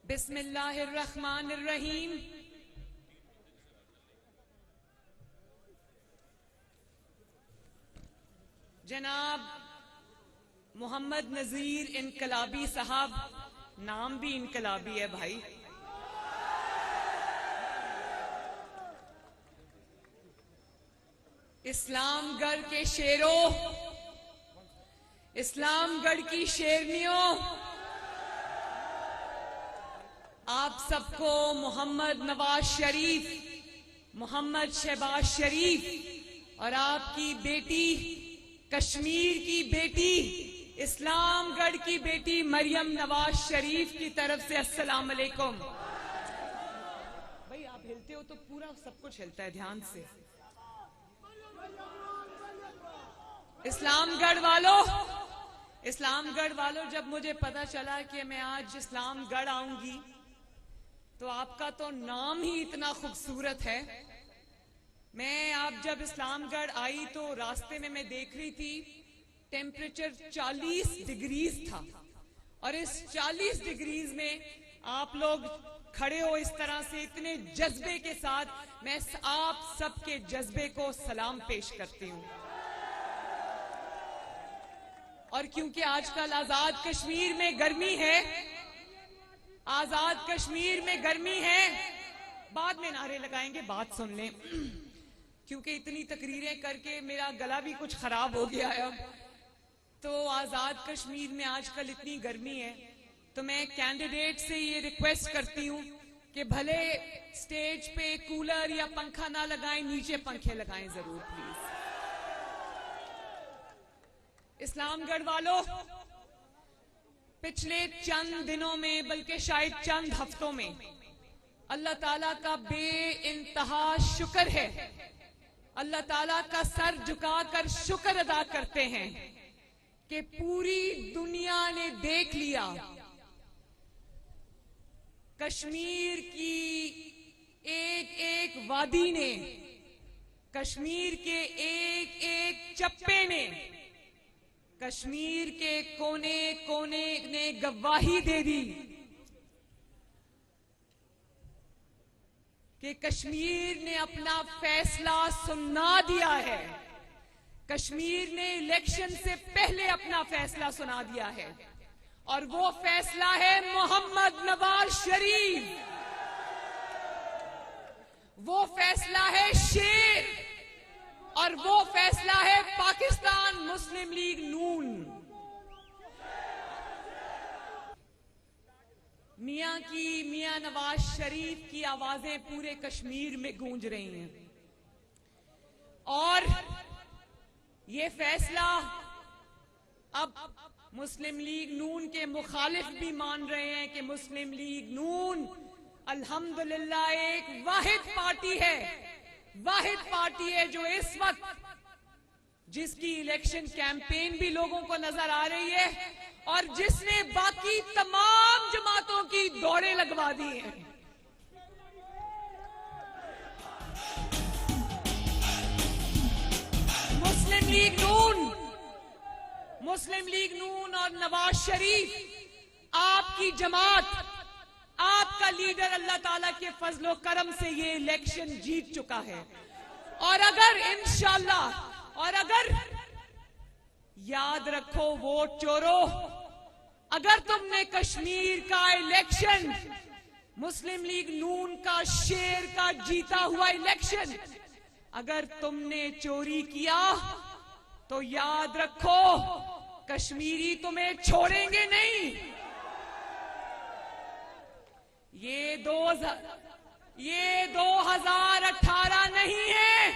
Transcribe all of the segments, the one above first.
बिस्मिल्लाहिर्रहमानिर्रहीम। जनाब मोहम्मद नजीर इनकलाबी साहब, नाम भी इनकलाबी है भाई। इस्लामगढ़ के शेरों, इस्लामगढ़ की शेरनियों, आप सबको मोहम्मद नवाज शरीफ, मोहम्मद शहबाज शरीफ और आपकी बेटी, कश्मीर की बेटी, इस्लामगढ़ की बेटी मरियम नवाज शरीफ की तरफ से अस्सलाम अलैकुम। भाई आप हिलते हो तो पूरा सब कुछ हिलता है, ध्यान से। इस्लामगढ़ वालों, जब मुझे पता चला कि मैं आज इस्लामगढ़ आऊंगी तो आपका तो नाम ही इतना खूबसूरत है। मैं आप जब इस्लामगढ़ आई तो रास्ते में मैं देख रही थी टेम्परेचर 40 डिग्रीज था और इस 40 डिग्रीज में आप लोग खड़े हो इस तरह से इतने जज्बे के साथ। मैं आप सबके जज्बे को सलाम पेश करती हूँ। और क्योंकि आजकल आजाद कश्मीर में गर्मी है, आजाद कश्मीर में गर्मी है, बाद में नारे लगाएंगे, बात सुन लें क्योंकि इतनी तकरीरें करके मेरा गला भी कुछ खराब हो गया है। तो आजाद कश्मीर में आजकल इतनी गर्मी है तो मैं कैंडिडेट से ये रिक्वेस्ट करती हूँ कि भले स्टेज पे कूलर या पंखा ना लगाएं, नीचे पंखे लगाएं जरूर प्लीज। इस्लामगढ़ वालों, पिछले चंद दिनों में, बल्कि शायद चंद हफ्तों में अल्लाह ताला का बेइंतहा शुक्र है, अल्लाह ताला का सर झुकाकर शुक्र अदा करते हैं कि पूरी दुनिया ने देख लिया कश्मीर की एक एक वादी ने, कश्मीर के एक एक चप्पे ने, कश्मीर के कोने कोने ने गवाही दे दी कि कश्मीर ने अपना फैसला सुना दिया है। कश्मीर ने इलेक्शन से पहले अपना फैसला सुना दिया है और वो फैसला है मोहम्मद नवाज शरीफ, वो फैसला है शेर और वो फैसला है पाकिस्तान मुस्लिम लीग नून। मियां नवाज शरीफ की आवाजें पूरे कश्मीर में गूंज रही हैं और ये फैसला अब मुस्लिम लीग नून के मुखालिफ भी मान रहे हैं कि मुस्लिम लीग नून अल्हम्दुलिल्लाह एक वाहिद पार्टी है जो इस वक्त, जिसकी इलेक्शन कैंपेन भी लोगों को नजर आ रही है और जिसने बाकी तमाम जमातों की दौड़ें लगवा दी हैं। मुस्लिम लीग नून और नवाज शरीफ, आपकी जमात, आपका लीडर अल्लाह ताला के फजलो करम से ये इलेक्शन जीत चुका है। और अगर इंशाअल्लाह, और अगर याद रखो वोट चोरों, अगर तुमने कश्मीर का इलेक्शन, मुस्लिम लीग नून का शेर का जीता हुआ इलेक्शन अगर तुमने चोरी किया तो याद रखो कश्मीरी तुम्हें छोड़ेंगे नहीं। ये 2018 नहीं है,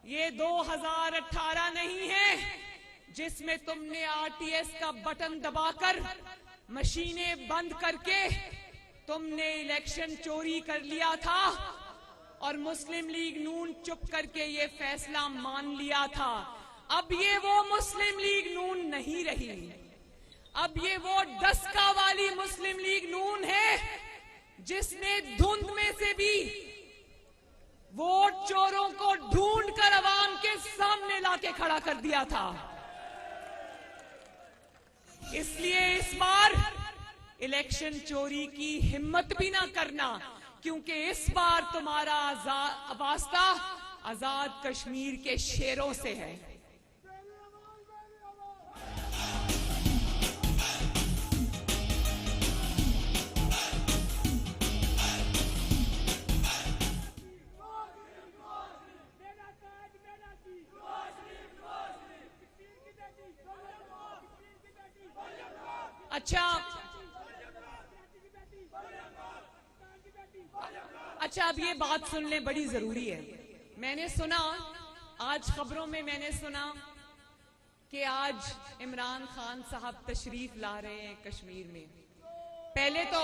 ये 2018 नहीं है जिसमें तुमने आरटीएस का बटन दबाकर, मशीनें बंद करके तुमने इलेक्शन चोरी कर लिया था और मुस्लिम लीग नून चुप करके ये फैसला मान लिया था। अब ये वो मुस्लिम लीग नून नहीं रही, अब ये वो डस्का वाली मुस्लिम लीग नून है जिसने धुंध में से भी वोट चोरों को ढूंढ कर अवाम के सामने लाके खड़ा कर दिया था। इसलिए इलेक्शन चोरी की हिम्मत भी ना करना, क्योंकि इस बार तुम्हारा वास्ता आजाद कश्मीर के शेरों से है। अच्छा, अब ये बात सुन ले, बड़ी जरूरी है। मैंने सुना आज खबरों में, मैंने सुना कि आज इमरान खान साहब तशरीफ ला रहे हैं कश्मीर में। पहले तो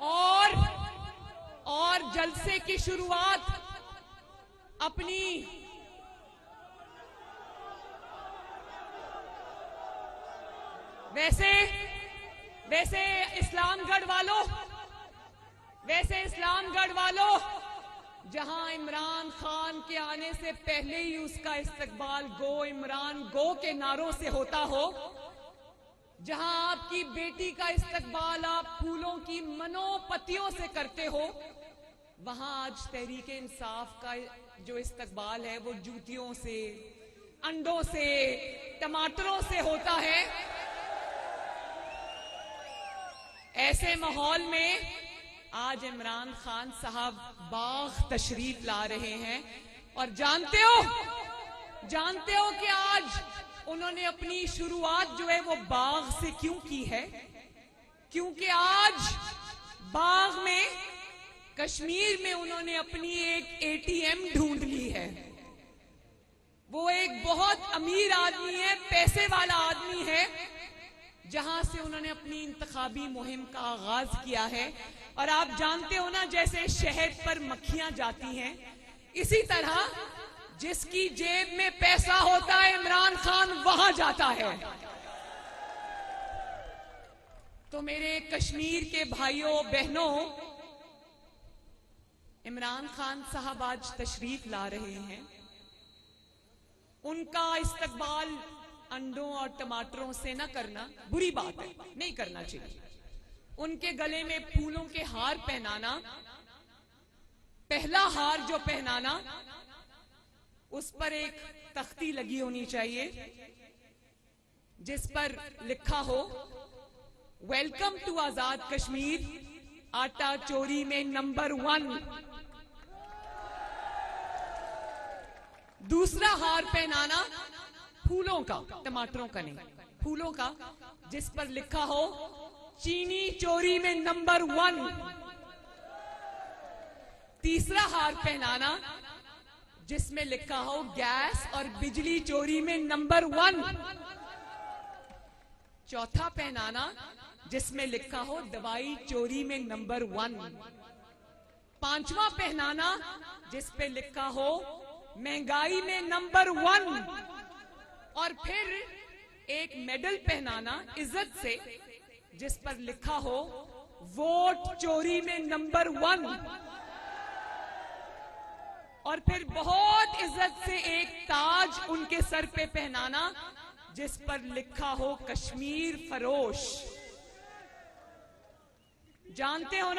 और जलसे की शुरुआत अपनी वैसे इस्लामगढ़ वालों, जहां इमरान खान के आने से पहले ही उसका इस्तकबाल गो इमरान गो के नारों से होता हो, जहां आपकी बेटी का इस्तकबाल आप फूलों की मनोपतियों से करते हो, वहां आज तहरीक इंसाफ का जो इस्तकबाल है वो जूतियों से, अंडों से, टमाटरों से होता है। ऐसे माहौल में आज इमरान खान साहब बाग तशरीफ ला रहे हैं। और जानते हो कि आज उन्होंने अपनी शुरुआत जो है वो बाग से क्यों की है? क्योंकि आज बाग में, कश्मीर में उन्होंने अपनी एक एटीएम ढूंढ ली है। वो एक बहुत अमीर आदमी है, पैसे वाला आदमी है, जहां से उन्होंने अपनी इंतखाबी मुहिम का आगाज किया है। और आप जानते हो ना, जैसे शहद पर मक्खियां जाती हैं, इसी तरह जिसकी जेब में पैसा होता है इमरान खान वहां जाता है। तो मेरे कश्मीर के भाइयों बहनों, इमरान खान साहब आज तशरीफ ला रहे हैं। उनका इस्तकबाल अंडों और टमाटरों से न करना बुरी बात है, नहीं करना चाहिए। उनके गले में फूलों के हार पहनाना, पहला हार जो पहनाना, उस पर एक तख्ती लगी होनी चाहिए जिस पर लिखा हो, वेलकम टू आजाद कश्मीर, आटा चोरी में नंबर 1। दूसरा हार पहनाना फूलों का, टमाटरों का नहीं, फूलों का, जिस पर लिखा हो चीनी चोरी में नंबर 1। तीसरा हार पहनाना जिसमें लिखा हो गैस और बिजली चोरी में नंबर 1। चौथा पहनाना जिसमें लिखा हो दवाई चोरी में नंबर 1। पांचवा पहनाना जिस पे लिखा हो महंगाई में नंबर 1। और फिर एक मेडल पहनाना इज्जत से जिस पर लिखा हो वोट चोरी में नंबर 1। और फिर बहुत इज्जत से एक ताज उनके सर पे पहनाना जिस पर लिखा हो कश्मीर फरोश। जानते हो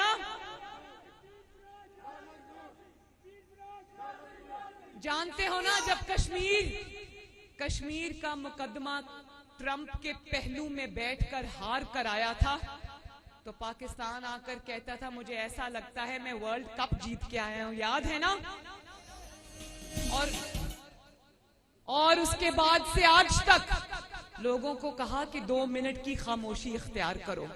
ना, जब कश्मीर का मुकदमा ट्रंप के पहलू में बैठकर हार कर आया था, तो पाकिस्तान आकर कहता था मुझे ऐसा लगता है मैं वर्ल्ड कप जीत के आया हूं, याद है ना? और उसके बाद से आज तक लोगों को कहा कि 2 मिनट की खामोशी इख्तियार करो।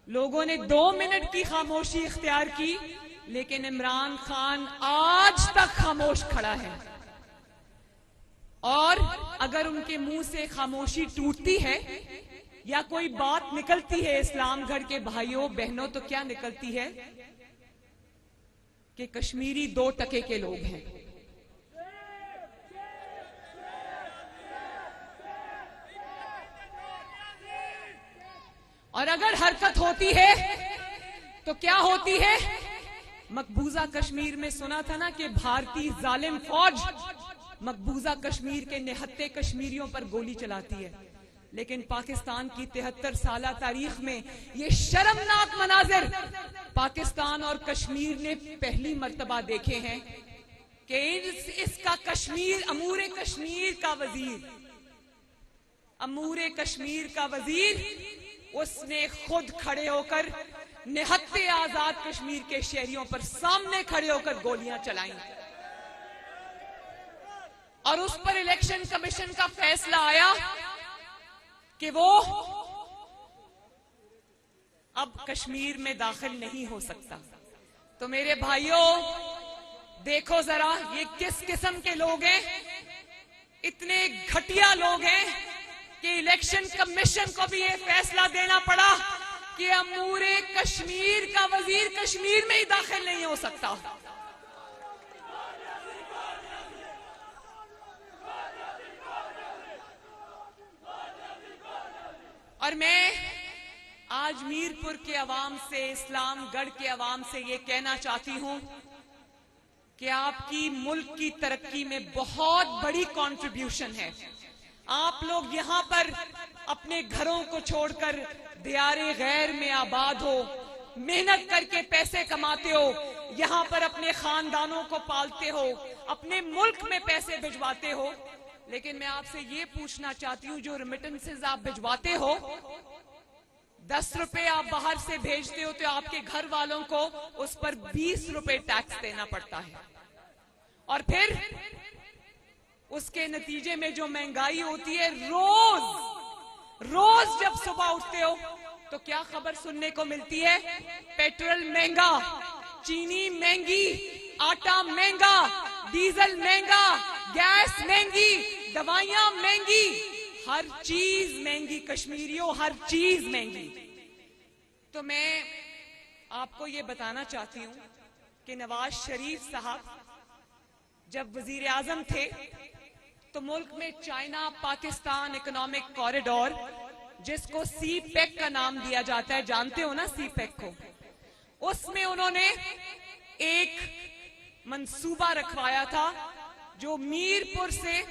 लोगों ने 2 मिनट की खामोशी इख्तियार की, लेकिन इमरान खान आज तक खामोश खड़ा है। और अगर उनके मुंह से खामोशी टूटती है या कोई बात निकलती है इस्लामगढ़ के भाइयों बहनों, तो क्या निकलती है कि कश्मीरी 2 टके के लोग हैं। और अगर हरकत होती है तो क्या होती है? मकबूजा कश्मीर में सुना था ना कि भारतीय जालिम फौज मकबूजा कश्मीर के निहत्ते कश्मीरियों पर गोली चलाती है। लेकिन पाकिस्तान की 73 साला तारीख में ये शर्मनाक मनाजिर पाकिस्तान और कश्मीर ने पहली मर्तबा देखे हैं कि इसका कश्मीर, अमूर कश्मीर का वजीर उसने खुद खड़े होकर निहत्ते आजाद कश्मीर के शहरियों पर सामने खड़े होकर गोलियां चलाई और उस पर इलेक्शन कमीशन का फैसला आया कि वो अब कश्मीर में दाखिल नहीं हो सकता। तो मेरे भाइयों, देखो जरा ये किस किस्म के लोग हैं, इतने घटिया लोग हैं कि इलेक्शन कमीशन को भी ये फैसला देना पड़ा कि अमूरे कश्मीर का वजीर कश्मीर में ही दाखिल नहीं हो सकता। और मैं आज मीरपुर के अवाम से, इस्लामगढ़ के अवाम से ये कहना चाहती हूं कि आपकी मुल्क की तरक्की में बहुत बड़ी कंट्रीब्यूशन है। आप लोग यहां पर अपने घरों को छोड़कर दियारे गैर में आबाद हो, मेहनत करके पैसे कमाते हो, यहां पर अपने खानदानों को पालते हो, अपने मुल्क में पैसे भिजवाते हो। लेकिन मैं आपसे ये पूछना चाहती हूँ, जो रेमिटेंसेस आप भिजवाते हो, 10 रुपए आप बाहर से भेजते हो तो आपके घर वालों को उस पर 20 रुपए टैक्स देना पड़ता है। और फिर उसके नतीजे में जो महंगाई होती है, रोज जब सुबह उठते हो तो क्या खबर सुनने को मिलती है? पेट्रोल महंगा, चीनी महंगी, आटा महंगा, डीजल महंगा, गैस महंगी, दवाइयां महंगी, हर चीज महंगी। कश्मीरियों, हर चीज महंगी। तो मैं आपको ये बताना चाहती हूं कि नवाज शरीफ साहब जब वजीर आजम थे तो मुल्क में चाइना पाकिस्तान इकोनॉमिक कॉरिडोर, जिसको सीपेक का नाम दिया जाता है, जानते हो ना सीपेक को, उसमें उन्होंने एक मंसूबा रखवाया था जो मीरपुर से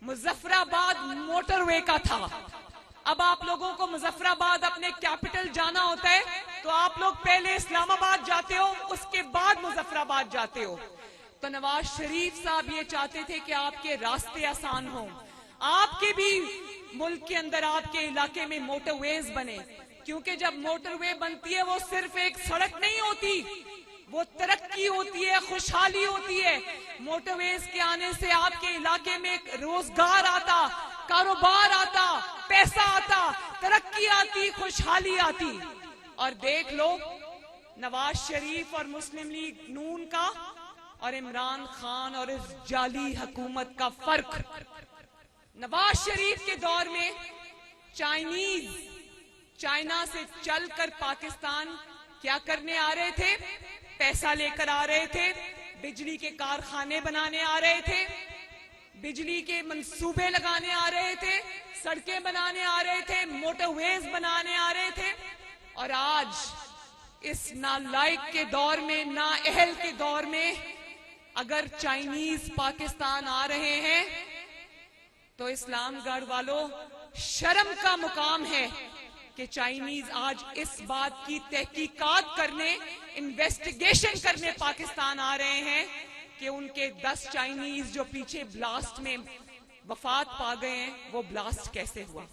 मुजफ्फराबाद मोटरवे का था। अब आप लोगों को मुजफ्फराबाद अपने कैपिटल जाना होता है तो आप लोग पहले इस्लामाबाद जाते हो, उसके बाद मुजफ्फराबाद जाते हो। तो नवाज शरीफ साहब ये चाहते थे कि आपके रास्ते आसान हों, आपके भी मुल्क के अंदर, आपके इलाके में मोटरवेज बने, क्योंकि जब मोटरवे बनती है वो सिर्फ एक सड़क नहीं होती, वो तरक्की होती है, खुशहाली होती है। मोटरवेज के आने से आपके इलाके में रोजगार आता, कारोबार आता, पैसा आता, तरक्की आती, खुशहाली आती। और देख लो नवाज शरीफ और मुस्लिम लीग नून का और इमरान खान और इस जाली हुकूमत का फर्क। नवाज शरीफ के दौर में चाइना से चलकर पाकिस्तान क्या करने आ रहे थे? पैसा लेकर आ रहे थे, बिजली के कारखाने बनाने आ रहे थे, बिजली के मंसूबे लगाने आ रहे थे, सड़कें बनाने आ रहे थे, मोटरवेज बनाने आ रहे थे। और आज इस नालायक के दौर में, नाअहल के दौर में अगर चाइनीज पाकिस्तान आ रहे हैं तो इस्लामगढ़ वालों, शर्म का मुकाम है कि चाइनीज आज इस बात की तहकीकात करने, इन्वेस्टिगेशन करने पाकिस्तान आ रहे हैं कि उनके 10 चाइनीज जो पीछे ब्लास्ट में वफात पा गए हैं, वो ब्लास्ट कैसे हुआ।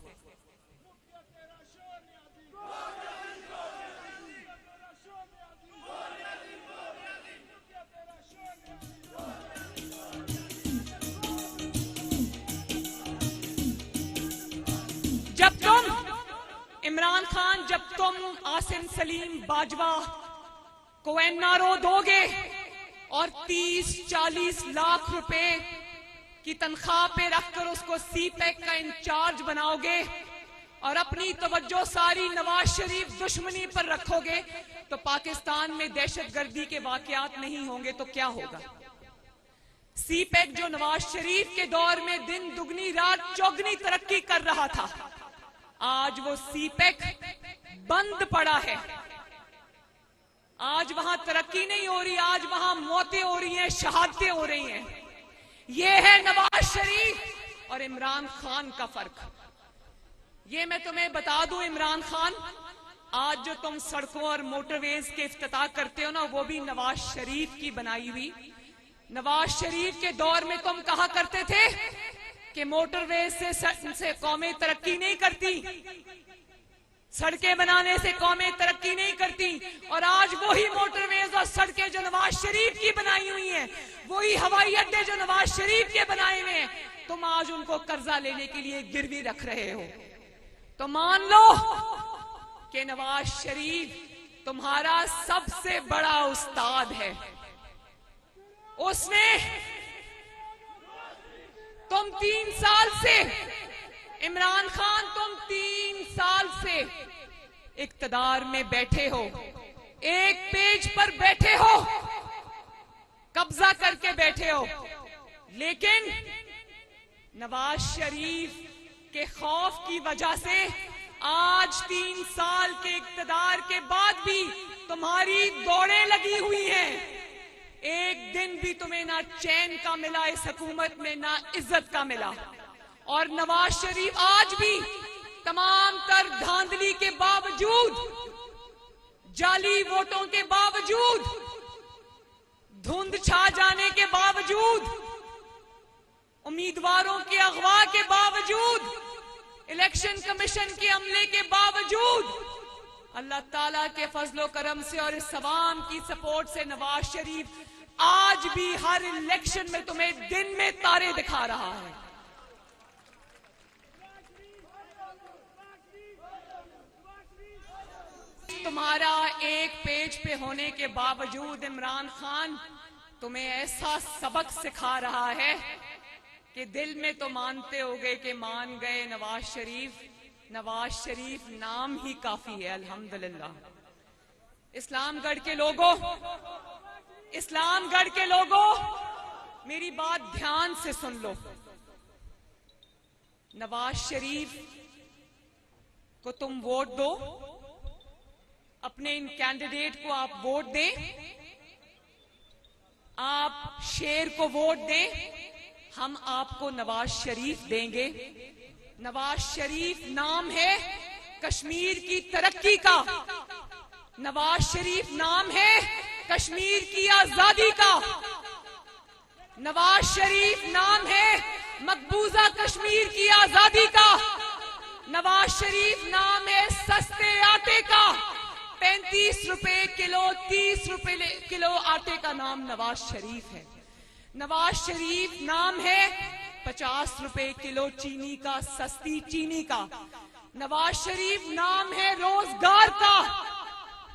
जब तुम इमरान खान, जब तुम आसिम सलीम बाजवा को एनआरओ दोगे और 30-40 लाख रुपए की तनख्वाह पे रखकर उसको सीपेक का इंचार्ज बनाओगे और अपनी तवज्जो सारी नवाज शरीफ दुश्मनी पर रखोगे, तो पाकिस्तान में दहशतगर्दी के वाकयात नहीं होंगे तो क्या होगा। सीपेक जो नवाज शरीफ के दौर में दिन दुगनी रात चौगनी तरक्की कर रहा था, आज वो सीपेक बंद पड़ा है। आज वहां तरक्की नहीं हो रही, आज वहां मौतें हो रही हैं, शहादतें हो रही हैं। ये है नवाज शरीफ और इमरान खान का फर्क। ये मैं तुम्हें बता दूं इमरान खान, आज जो तुम सड़कों और मोटरवेज के इफ्तिताह करते हो ना, वो भी नवाज शरीफ की बनाई हुई। नवाज शरीफ के दौर में तुम कहा करते थे कि मोटरवेज से कौमें तरक्की नहीं करती, सड़कें बनाने से कौमें तरक्की नहीं करती। और आज वही मोटरवेज और सड़कें जो नवाज शरीफ की बनाई हुई हैं, वही हवाई अड्डे जो नवाज शरीफ के बनाए हुए हैं, तुम आज उनको कर्जा लेने के लिए गिरवी रख रहे हो। तो मान लो कि नवाज शरीफ तुम्हारा सबसे बड़ा उस्ताद है। उसने तुम 3 साल से, इमरान खान तुम 3 साल से इक्तदार में बैठे हो, एक पेज पर बैठे हो, कब्जा करके बैठे हो, लेकिन नवाज शरीफ के खौफ की वजह से आज 3 साल के इक्तदार के बाद भी तुम्हारी दौड़ें लगी हुई हैं। एक दिन भी तुम्हें ना चैन का मिला इस हुकूमत में, ना इज्जत का मिला। और नवाज शरीफ आज भी तमाम तर धांधली के बावजूद, जाली वोटों के बावजूद, धुंध छा जाने के बावजूद, उम्मीदवारों के अगवा के बावजूद, इलेक्शन कमीशन के अमले के बावजूद, अल्लाह ताला के फजलो करम से और इस अवाम की सपोर्ट से नवाज शरीफ आज भी हर इलेक्शन में तुम्हें दिन में तारे दिखा रहा है। तुम्हारा एक पेज पे होने के बावजूद इमरान खान तुम्हें ऐसा सबक सिखा रहा है कि दिल में तो मानते होगे कि मान गए नवाज शरीफ नाम ही काफी है। अल्हम्दुलिल्लाह। इस्लामगढ़ के लोगों, मेरी बात ध्यान से सुन लो। नवाज शरीफ को तुम वोट दो, अपने इन कैंडिडेट को आप वोट दें, आप शेर को वोट दें, हम आपको नवाज शरीफ देंगे। नवाज शरीफ नाम है कश्मीर की तरक्की का, नवाज शरीफ नाम है कश्मीर की आजादी का, नवाज शरीफ नाम है मकबूजा कश्मीर की आजादी का, नवाज शरीफ नाम है सस्ते आटे का। 35 रुपए किलो, 30 रुपए किलो आटे का नाम नवाज शरीफ है। नवाज शरीफ नाम है 50 रुपए किलो चीनी का, सस्ती चीनी का। नवाज शरीफ नाम है रोजगार का,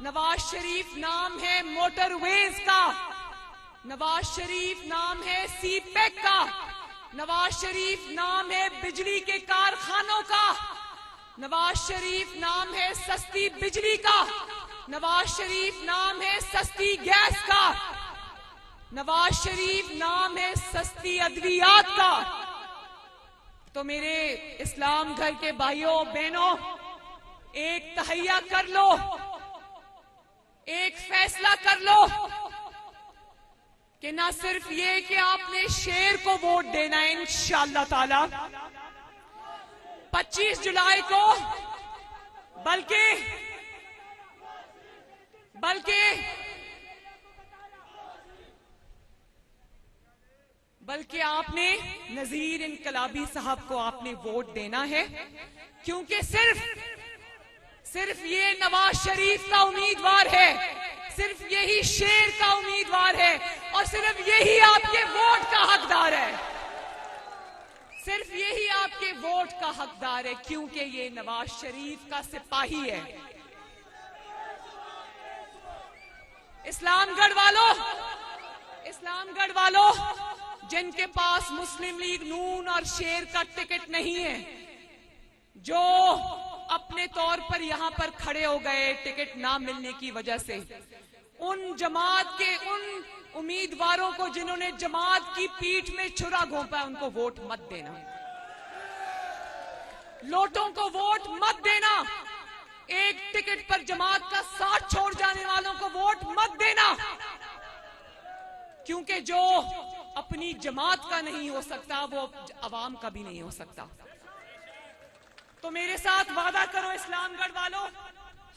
नवाज शरीफ नाम है मोटरवेज का, नवाज शरीफ नाम है सीपैक का, नवाज शरीफ नाम है बिजली के कारखानों का, नवाज शरीफ नाम है सस्ती बिजली का, नवाज शरीफ नाम है सस्ती गैस का, नवाज शरीफ नाम है सस्ती अद्वियात का। तो मेरे इस्लाम घर के भाइयों बहनों, एक तहैया कर लो, एक फैसला कर लो कि ना सिर्फ ये कि आपने शेर को वोट देना है इंशाअल्लाह ताला 25 जुलाई को, बल्कि आपने नजीर इनकलाबी साहब को आपने वोट देना है, क्योंकि सिर्फ ये नवाज शरीफ का उम्मीदवार है, सिर्फ यही शेर का उम्मीदवार है और सिर्फ यही आपके वोट का हकदार है, सिर्फ यही आपके वोट का हकदार है, क्योंकि ये नवाज शरीफ का सिपाही है। इस्लामगढ़ वालों जिनके पास मुस्लिम लीग नून और शेर का टिकट नहीं है, जो अपने तौर पर यहां पर खड़े हो गए टिकट ना मिलने की वजह से, उन जमात के उन उम्मीदवारों को जिन्होंने जमात की पीठ में छुरा घोंपा, उनको वोट मत देना। लोटों को वोट मत देना। एक टिकट पर जमात का साथ छोड़ जाने वालों को वोट मत देना, क्योंकि जो अपनी जमात का नहीं हो सकता वो अवाम का भी नहीं हो सकता। तो मेरे साथ वादा करो इस्लामगढ़ वालों,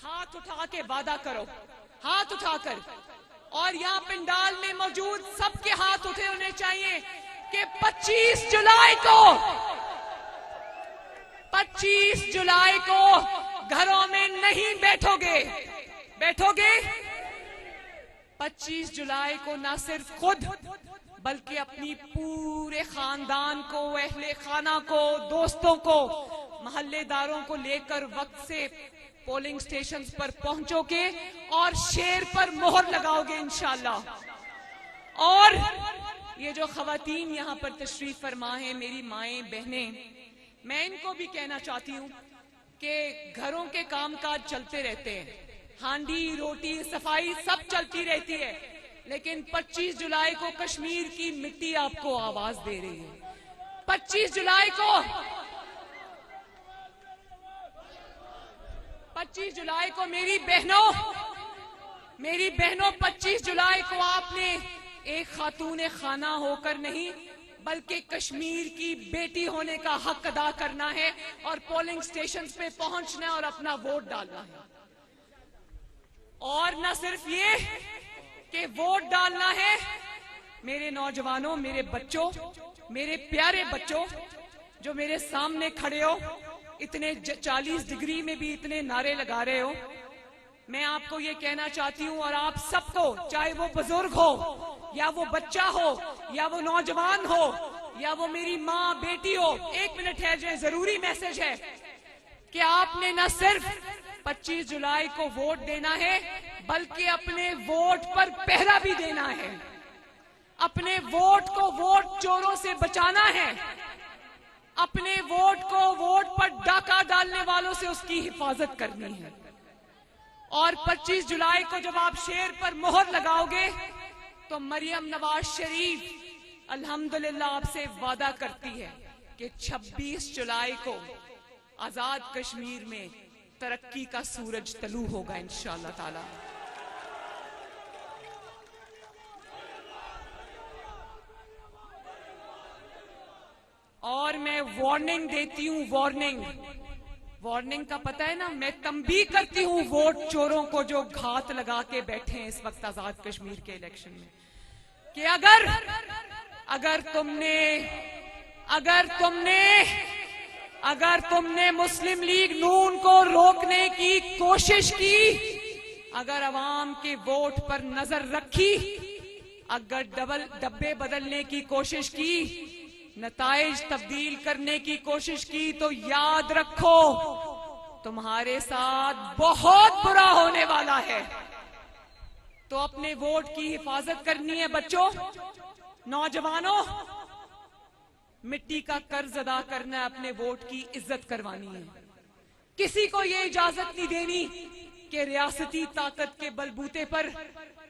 हाथ उठा के वादा करो, हाथ उठाकर। और यहाँ पंडाल में मौजूद सबके हाथ उठे होने चाहिए कि 25 जुलाई को घरों में नहीं बैठोगे। 25 जुलाई को ना सिर्फ खुद बल्कि अपनी पूरे खानदान को, अहले खाना को, दोस्तों को, महल्लेदारों को लेकर वक्त से पोलिंग स्टेशन पर पहुंचोगे और शेर पर मोहर लगाओगे इंशाल्लाह। और ये जो खवातीन यहाँ पर तशरीफ फरमा है, मेरी माएं बहनें, मैं इनको भी कहना चाहती हूँ कि घरों के कामकाज चलते रहते हैं, हांडी रोटी सफाई सब चलती रहती है, लेकिन 25 जुलाई को कश्मीर की मिट्टी आपको आवाज दे रही है। 25 जुलाई को 25 जुलाई को मेरी बहनों 25 जुलाई को आपने एक खातून खाना होकर नहीं बल्कि कश्मीर की बेटी होने का हक अदा करना है और पोलिंग स्टेशन पे पहुंचना है और अपना वोट डालना है। और न सिर्फ ये कि वोट डालना है, मेरे नौजवानों, मेरे बच्चों, मेरे प्यारे बच्चों जो मेरे सामने खड़े हो, इतने 40 डिग्री में भी इतने नारे लगा रहे हो, मैं आपको ये कहना चाहती हूँ और आप सबको, चाहे वो बुजुर्ग हो या वो बच्चा हो या वो नौजवान हो या वो मेरी माँ बेटी हो, 1 मिनट ठहर जाए, जरूरी मैसेज है कि आपने न सिर्फ 25 जुलाई को वोट देना है बल्कि अपने वोट पर पहरा भी देना है। अपने वोट को वोट चोरों से बचाना है, अपने वोट को वोट पर डाका डालने वालों से उसकी हिफाजत करनी है। और 25 जुलाई को जब आप शेर पर मोहर लगाओगे तो मरियम नवाज शरीफ अल्हम्दुलिल्लाह आपसे वादा करती है कि 26 जुलाई को आजाद कश्मीर में तरक्की का सूरज तलू होगा इंशाअल्लाह ताला। और मैं वार्निंग देती हूँ, वार्निंग का पता है ना, मैं तंबीह करती हूँ वोट चोरों को जो घात लगा के बैठे हैं इस वक्त आजाद कश्मीर के इलेक्शन में, कि अगर तुमने मुस्लिम लीग नून को रोकने की कोशिश की, अगर अवाम के वोट पर नजर रखी, अगर डब्बे बदलने की कोशिश की, नताइज तब्दील करने की कोशिश की, तो याद रखो तुम्हारे साथ बहुत बुरा होने वाला है। तो अपने वोट की हिफाजत करनी है बच्चों, नौजवानों, मिट्टी का कर्ज अदा करना है, अपने वोट की इज्जत करवानी है। किसी को ये इजाजत नहीं देनी कि रियासती ताकत के बलबूते पर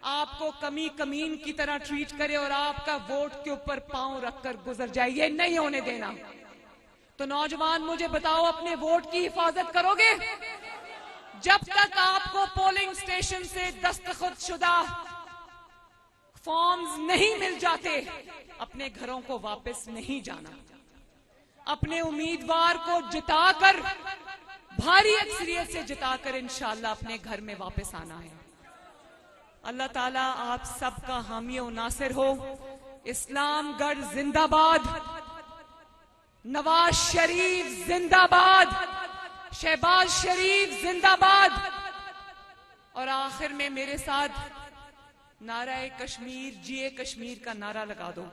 आपको कमीन की तरह ट्रीट करे और आपका वोट के ऊपर पांव रखकर गुजर जाए, ये नहीं होने देना। तो नौजवान मुझे बताओ, अपने वोट की हिफाजत करोगे? जब तक आपको पोलिंग स्टेशन से दस्तखत शुदा फॉर्म्स नहीं मिल जाते, अपने घरों को वापस नहीं जाना। अपने उम्मीदवार को जिताकर, भारी अक्सरियत से जिताकर इंशाअल्लाह अपने घर में वापस आना है। अल्लाह ताला आप सबका हामी और नासिर हो। इस्लामगढ़ जिंदाबाद, नवाज शरीफ जिंदाबाद, शहबाज शरीफ जिंदाबाद। और आखिर में मेरे साथ नाराए कश्मीर, जिए कश्मीर का नारा लगा दो,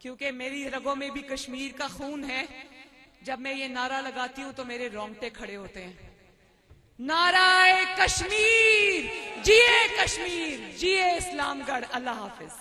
क्योंकि मेरी रगों में भी कश्मीर का खून है। जब मैं ये नारा लगाती हूं तो मेरे रोंगटे खड़े होते हैं। नाराए कश्मीर, जिए इस्लामगढ़। अल्लाह हाफिज।